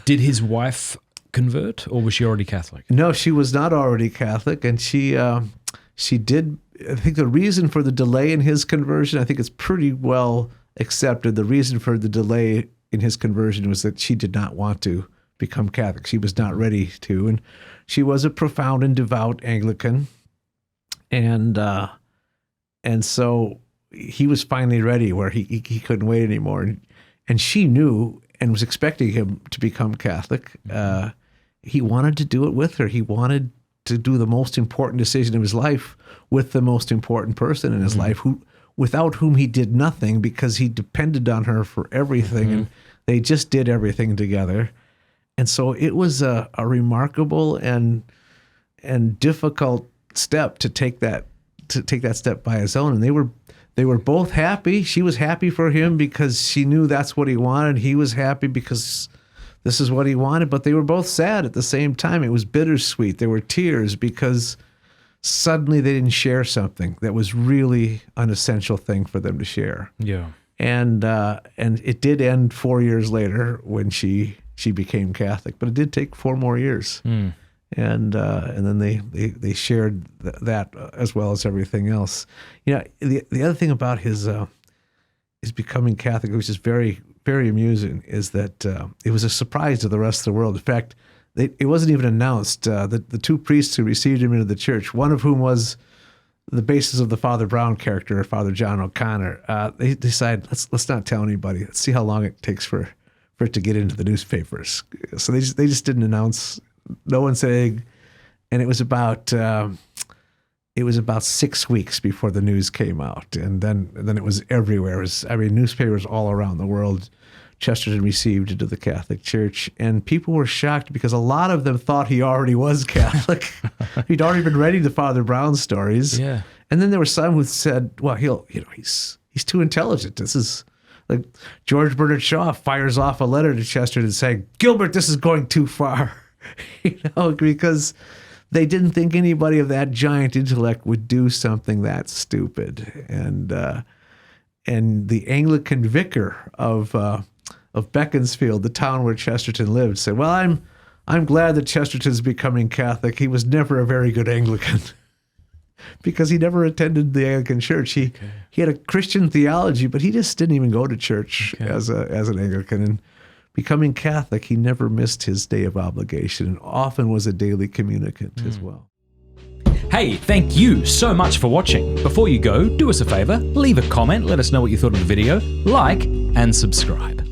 Did his wife convert, or was she already Catholic? No, she was not already Catholic, and she did. I think the reason for the delay in his conversion, I think it's pretty well accepted. The reason for the delay in his conversion was that she did not want to become Catholic. She was not ready to, and she was a profound and devout Anglican, and so he was finally ready, where he couldn't wait anymore, and she knew and was expecting him to become Catholic. He wanted to do it with her. He wanted to do the most important decision of his life with the most important person in his life, without whom he did nothing, because he depended on her for everything, and they just did everything together. And so it was a remarkable and difficult step to take that step by his own. And they were both happy. She was happy for him because she knew that's what he wanted. He was happy because this is what he wanted, but they were both sad at the same time. It was bittersweet. There were tears because suddenly they didn't share something that was really an essential thing for them to share. Yeah. And it did end 4 years later when she became Catholic, but it did take 4 more years. And then they shared that as well as everything else. The other thing about his becoming Catholic, which is very, very amusing, is that it was a surprise to the rest of the world. In fact, it wasn't even announced. The 2 priests who received him into the church, one of whom was the basis of the Father Brown character, Father John O'Connor, they decided, let's not tell anybody. Let's see how long it takes for it to get into the newspapers. So they just didn't announce. No one said anything. And it was about 6 weeks before the news came out, and then it was everywhere. Newspapers all around the world. Chesterton received into the Catholic Church, and people were shocked because a lot of them thought he already was Catholic. He'd already been reading the Father Brown stories. Yeah. And then there were some who said, well, he's too intelligent. This is like George Bernard Shaw fires off a letter to Chesterton saying, Gilbert, this is going too far. Because they didn't think anybody of that giant intellect would do something that stupid. And the Anglican vicar of Beaconsfield, the town where Chesterton lived, said, well, I'm glad that Chesterton's becoming Catholic. He was never a very good Anglican because he never attended the Anglican church. He had a Christian theology, but he just didn't even go to church as an Anglican. And becoming Catholic, he never missed his day of obligation and often was a daily communicant as well. Hey, thank you so much for watching. Before you go, do us a favor, leave a comment, let us know what you thought of the video, like, and subscribe.